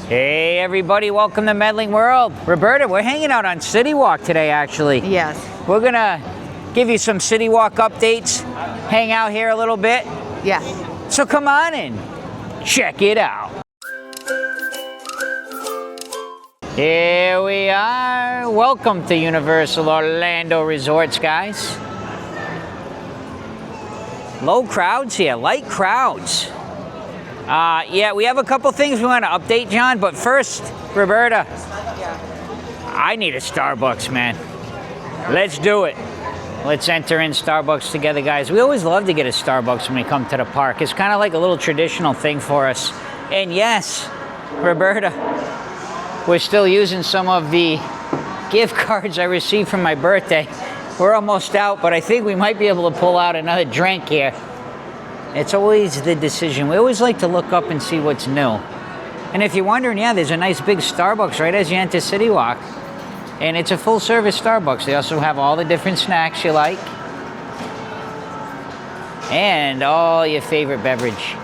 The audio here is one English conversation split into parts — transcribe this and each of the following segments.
Hey everybody, welcome to Medling World. Roberta, we're hanging out on CityWalk today actually. Yes. We're gonna give you some CityWalk updates, hang out here a little bit. Yes. So come on in, check it out. Here we are. Welcome to Universal Orlando Resorts, guys. Low crowds here, light crowds. Yeah, we have a couple things we want to update, John, but first, Roberta, I need a Starbucks, man. Let's do it. Let's enter in Starbucks together, guys. We always love to get a Starbucks when we come to the park. It's kind of like a little traditional thing for us. And yes, Roberta, we're still using some of the gift cards I received from my birthday. We're almost out, but I think we might be able to pull out another drink here. It's always the decision. We always like to look up and see what's new. And if you're wondering, yeah, there's a nice big Starbucks right as you enter CityWalk. And it's a full-service Starbucks. They also have all the different snacks you like. And all your favorite beverage.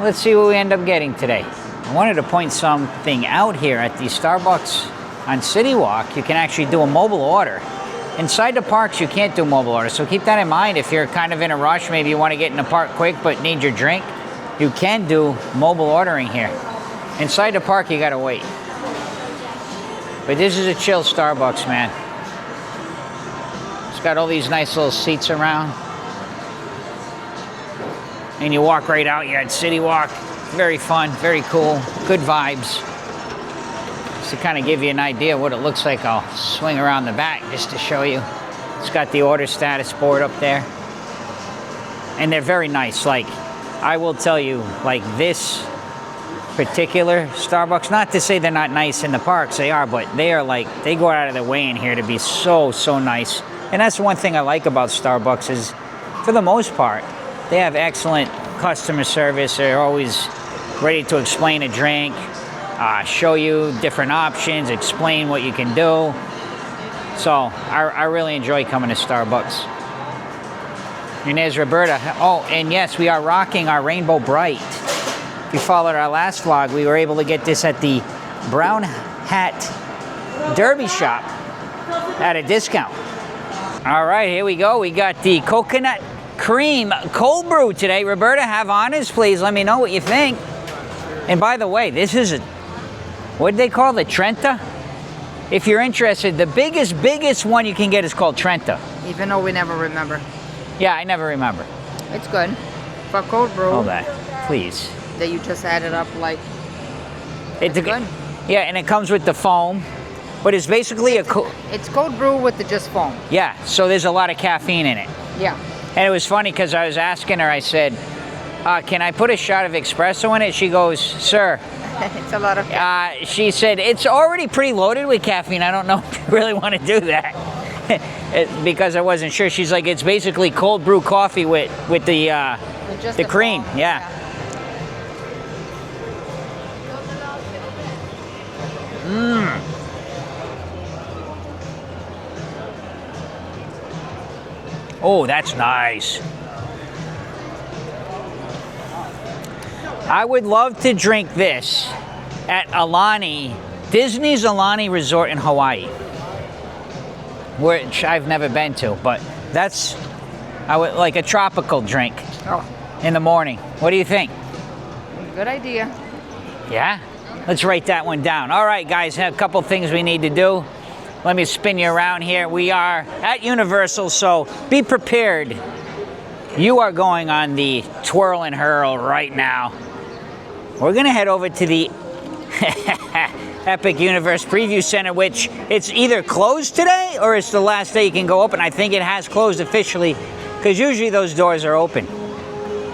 Let's see what we end up getting today. I wanted to point something out here at the Starbucks on CityWalk. You can actually do a mobile order. Inside the parks, you can't do mobile orders, so keep that in mind. If you're kind of in a rush, maybe you want to get in the park quick but need your drink, you can do mobile ordering here. Inside the park, you gotta wait. But this is a chill Starbucks, man. It's got all these nice little seats around. And you walk right out, you're at CityWalk. Very fun, very cool, good vibes. To kind of give you an idea of what it looks like, I'll swing around the back just to show you. It's got the order status board up there. And they're very nice. Like, I will tell you, like this particular Starbucks, not to say they're not nice in the parks, they are, but they are like, they go out of their way in here to be so, so nice. And that's one thing I like about Starbucks is, for the most part, they have excellent customer service. They're always ready to explain a drink. Show you different options, explain what you can do. So I really enjoy coming to Starbucks. And there's Roberta. Oh, and yes, we are rocking our Rainbow Bright. If you followed our last vlog, we were able to get this at the Brown Hat Derby shop at a discount. All right, here we go. We got the coconut cream cold brew today. Roberta, have honors, please. Let me know what you think. And by the way, this is what do they call the Trenta? If you're interested, the biggest one you can get is called Trenta. Even though we never remember. Yeah, I never remember. It's good. For cold brew. Hold that, please. That you just added up like. It's good. Yeah, and it comes with the foam, but it's basically it's cold brew with the just foam. Yeah, so there's a lot of caffeine in it. Yeah. And it was funny because I was asking her, I said, can I put a shot of espresso in it? She goes, sir. It's a lot of caffeine. She said, it's already pretty loaded with caffeine. I don't know if you really want to do that. Because I wasn't sure. She's like, it's basically cold brew coffee with the cream. Foam. Yeah. Mmm. Oh, that's nice. I would love to drink this at Aulani, Disney's Aulani Resort in Hawaii, which I've never been to, but that's like a tropical drink in the morning. What do you think? Good idea. Yeah? Let's write that one down. All right, guys, a couple things we need to do. Let me spin you around here. We are at Universal, so be prepared. You are going on the twirl and hurl right now. We're gonna head over to the Epic Universe Preview Center, which it's either closed today or it's the last day you can go open. I think it has closed officially because usually those doors are open.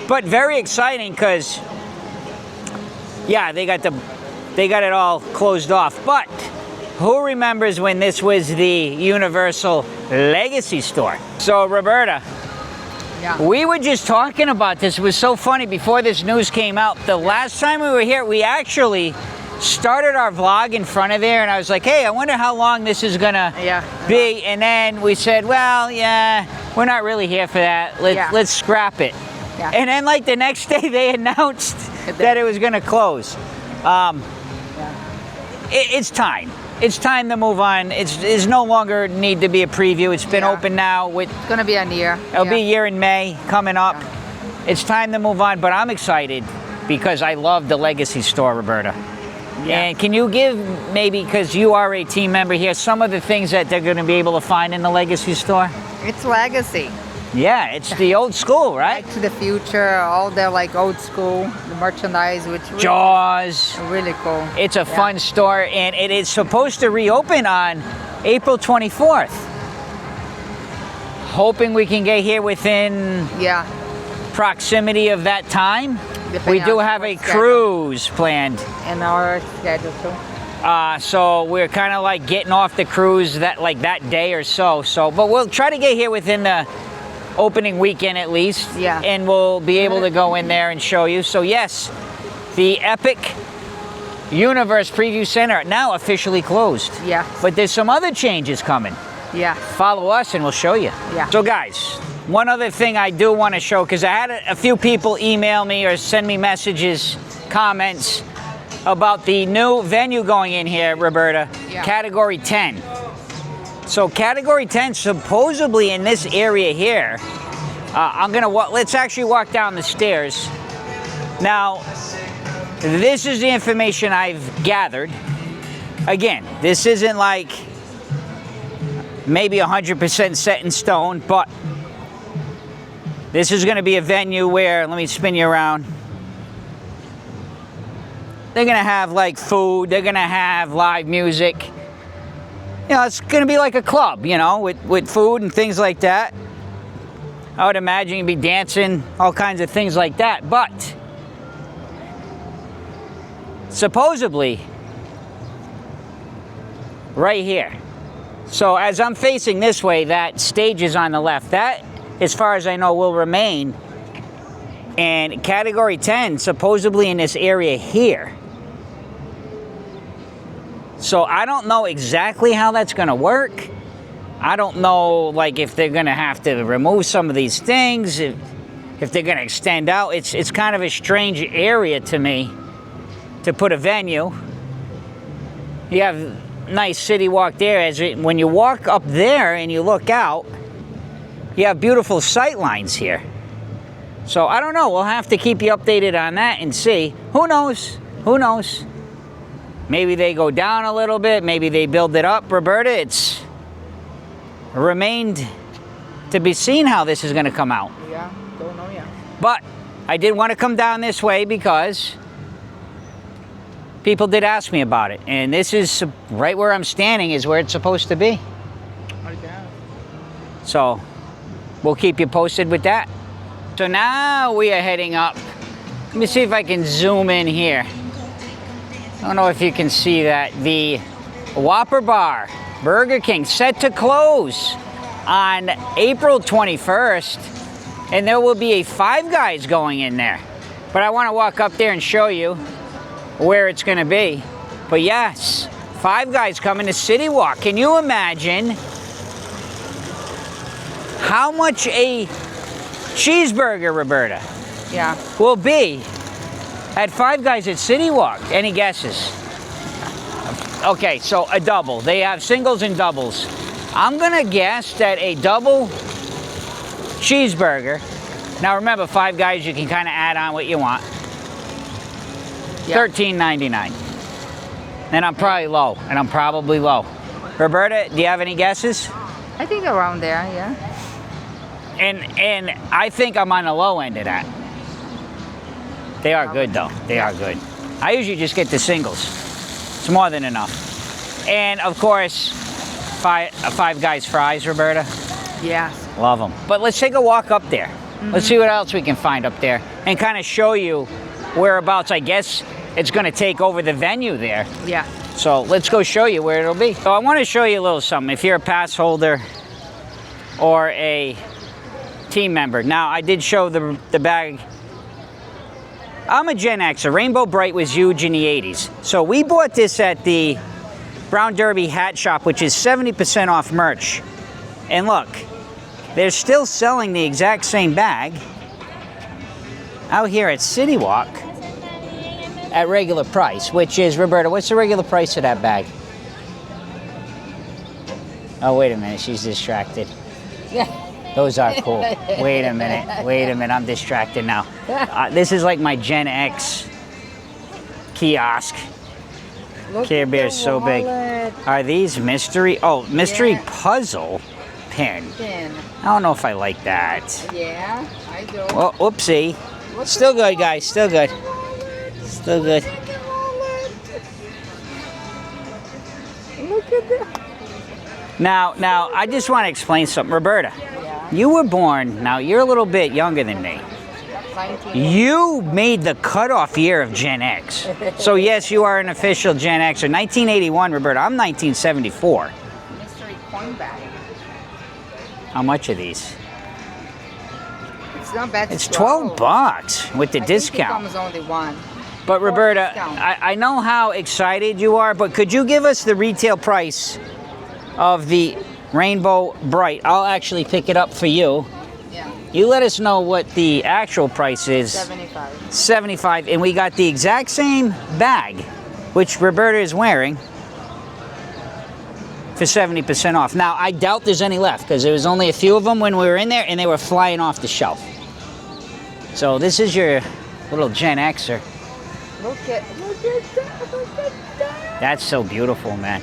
But very exciting because, yeah, they got it all closed off. But who remembers when this was the Universal Legacy store? So Roberta, yeah. We were just talking about this. It was so funny before this news came out. The last time we were here, we actually started our vlog in front of there, and I was like, hey, I wonder how long this is gonna be. And then we said, well, yeah, we're not really here for that. Let's scrap it. Yeah. And then like the next day they announced that it was gonna close. It's time. It's time to move on. It's no longer need to be a preview. It's been open now. It's going to be a year. It'll be a year in May coming up. Yeah. It's time to move on, but I'm excited because I love the Legacy store, Roberta. Yeah. And can you give, maybe because you are a team member here, some of the things that they're going to be able to find in the Legacy store? It's Legacy. Yeah, it's the old school, right? Back to the Future, all the like old school, the merchandise, which really Jaws. Really cool. It's a fun store, and it is supposed to reopen on April 24th. Hoping we can get here within proximity of that time. We do have a cruise planned. In our schedule too. So we're kind of like getting off the cruise that day or so. But we'll try to get here within the opening weekend at least. Yeah. And we'll be able to go in there and show you. So yes, the Epic Universe Preview Center now officially closed. Yeah. But there's some other changes coming. Yeah. Follow us and we'll show you. Yeah. So guys, one other thing I do want to show, because I had a few people email me or send me messages, comments about the new venue going in here, Roberta. Yeah. Category 10. So Category 10 supposedly in this area here. Let's actually walk down the stairs. Now, this is the information I've gathered. Again, this isn't like maybe 100% set in stone, but this is going to be a venue where, let me spin you around. They're going to have like food, they're going to have live music. You know, it's going to be like a club, you know, with food and things like that. I would imagine you'd be dancing, all kinds of things like that. But supposedly, right here. So as I'm facing this way, that stage is on the left. That, as far as I know, will remain. And Category 10, supposedly in this area here. So I don't know exactly how that's going to work. I don't know, like, if they're going to have to remove some of these things, if they're going to extend out. It's kind of a strange area to me to put a venue. You have nice city walk there. When you walk up there and you look out, you have beautiful sight lines here. So I don't know. We'll have to keep you updated on that and see. Who knows? Who knows? Maybe they go down a little bit. Maybe they build it up. Roberta, it's remained to be seen how this is going to come out. Yeah, don't know yet. But I did want to come down this way because people did ask me about it. And this is right where I'm standing is where it's supposed to be. Okay. So we'll keep you posted with that. So now we are heading up. Let me see if I can zoom in here. I don't know if you can see that. The Whopper Bar, Burger King, set to close on April 21st. And there will be a Five Guys going in there. But I want to walk up there and show you where it's going to be. But yes, Five Guys coming to CityWalk. Can you imagine how much a cheeseburger, Roberta, will be at Five Guys at CityWalk? Any guesses? Okay, so a double. They have singles and doubles. I'm gonna guess that a double cheeseburger. Now remember, Five Guys, you can kind of add on what you want. $13.99. And I'm probably low, and I'm probably low. Roberta, do you have any guesses? I think around there, yeah. And I think I'm on the low end of that. They are good though. They are good. I usually just get the singles. It's more than enough. And of course, Five Guys fries, Roberta. Yeah. Love them. But let's take a walk up there. Let's see what else we can find up there and kind of show you whereabouts. I guess it's going to take over the venue there. Yeah. So let's go show you where it'll be. So I want to show you a little something. If you're a pass holder or a team member. Now, I did show the bag. I'm a Gen Xer. Rainbow Bright was huge in the 80s. So we bought this at the Brown Derby Hat Shop, which is 70% off merch. And look, they're still selling the exact same bag out here at CityWalk. at regular price, which is, Roberta, what's the regular price of that bag? Oh, wait a minute, she's distracted. Those are cool. Wait a minute, I'm distracted now. This is like my Gen X kiosk. Care Bear's so big. Are these mystery? Oh, mystery puzzle pin. I don't know if I like that. Yeah, I do. Oh, oopsie. Still good, guys, still good. Still good. Look at that. Now, I just want to explain something. Roberta, you were born, now you're a little bit younger than me. 19. You made the cutoff year of Gen X. So yes, you are an official Gen Xer. 1981, Roberta, I'm 1974. Mystery coin bag. How much are these? It's not bad. It's 12 bucks with the discount. Think it comes only one. But Roberta, discount. I know how excited you are, but could you give us the retail price of the Rainbow Bright? I'll actually pick it up for you. Yeah. You let us know what the actual price is. 75. 75, and we got the exact same bag, which Roberta is wearing, for 70% off. Now, I doubt there's any left, because there was only a few of them when we were in there, and they were flying off the shelf. So this is your little Gen Xer. Look at that. That's so beautiful, man.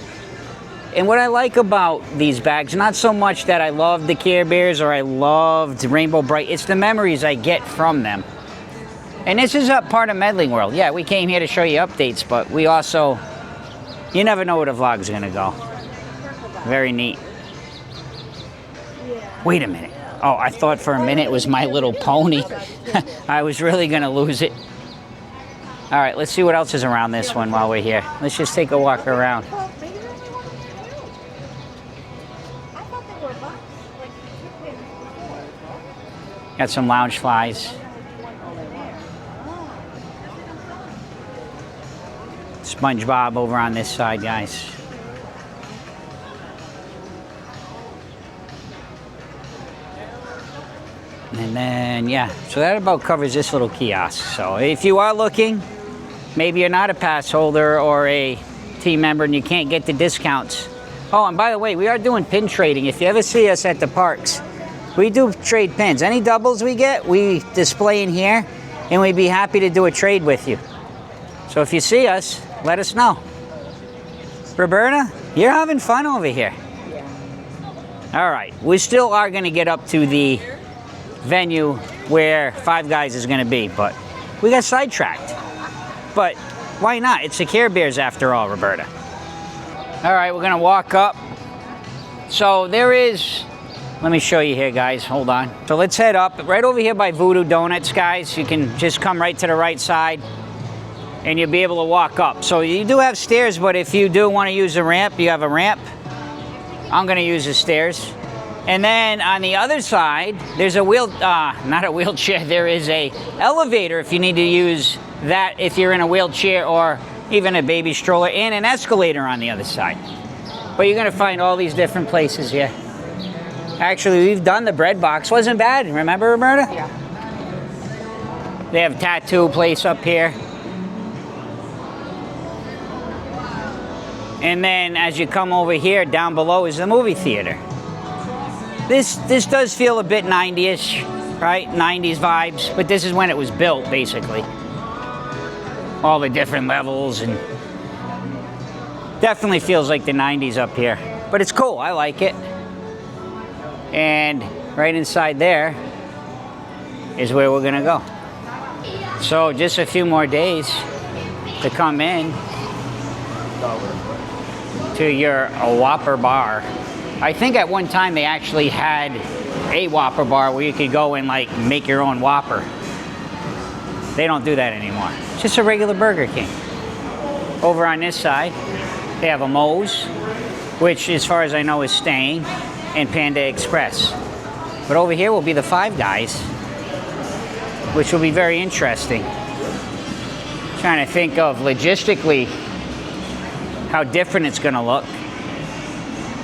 And what I like about these bags, not so much that I love the Care Bears or I loved Rainbow Bright, it's the memories I get from them. And this is a part of Medling World. Yeah, we came here to show you updates, but we also, you never know where the vlog's gonna go. Very neat. Wait a minute. Oh, I thought for a minute it was My Little Pony. I was really gonna lose it. All right, let's see what else is around this one while we're here. Let's just take a walk around. Got some lounge flies. SpongeBob over on this side, guys. And then, yeah, so that about covers this little kiosk. So if you are looking, maybe you're not a pass holder or a team member and you can't get the discounts. Oh, and by the way, we are doing pin trading. If you ever see us at the parks, we do trade pins. Any doubles we get, we display in here, and we'd be happy to do a trade with you. So if you see us, let us know. Roberta, you're having fun over here. Yeah. All right, we still are going to get up to the venue where Five Guys is going to be, but we got sidetracked. But why not? It's the Care Bears after all, Roberta. All right, we're going to walk up. So there is... Let me show you here, guys. Hold on. So let's head up. Right over here by Voodoo Donuts, guys. You can just come right to the right side, and you'll be able to walk up. So you do have stairs, but if you do want to use a ramp, you have a ramp. I'm going to use the stairs. And then on the other side, there's a not a wheelchair. There is a elevator if you need to use that if you're in a wheelchair or even a baby stroller, and an escalator on the other side. But you're going to find all these different places here. Actually, we've done the bread box. Wasn't bad. Remember, Roberta? Yeah. They have a tattoo place up here. And then as you come over here, down below is the movie theater. This does feel a bit 90-ish, right? 90s vibes. But this is when it was built, basically. All the different levels, and definitely feels like the 90s up here. But it's cool. I like it. And right inside there is where we're gonna go. So just a few more days to come in to your Whopper Bar. I think at one time they actually had a Whopper Bar where you could go and like make your own Whopper. They don't do that anymore. It's just a regular Burger King. Over on this side, they have a Moe's, which as far as I know is staying, and Panda Express. But over here will be the Five Guys, which will be very interesting. Trying to think of logistically how different it's gonna look.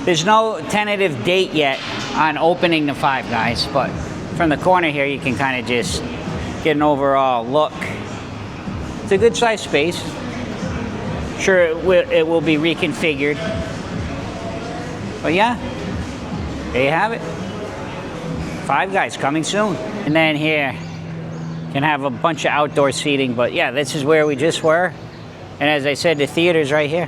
There's no tentative date yet on opening the Five Guys, but from the corner here you can kind of just get an overall look It's a good sized space. Sure, it will be reconfigured. But yeah, there you have it. Five Guys coming soon. And then here, can have a bunch of outdoor seating. But yeah, this is where we just were. And as I said, the theater's right here.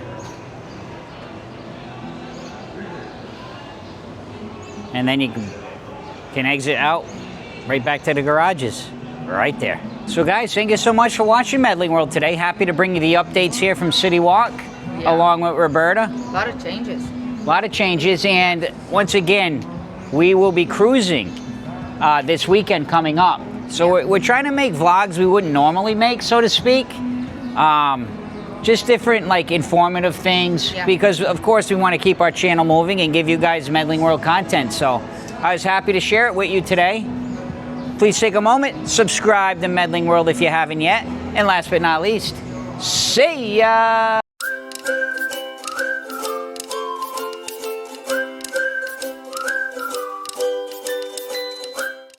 And then you can exit out right back to the garages. Right there. So guys, thank you so much for watching Medling World today. Happy to bring you the updates here from CityWalk, along with Roberta. A lot of changes. A lot of changes, and once again, we will be cruising this weekend coming up. So we're trying to make vlogs we wouldn't normally make, so to speak. Just different, like, informative things, because of course we want to keep our channel moving and give you guys Medling World content. So I was happy to share it with you today. Please take a moment, subscribe to Medling World if you haven't yet. And last but not least, see ya!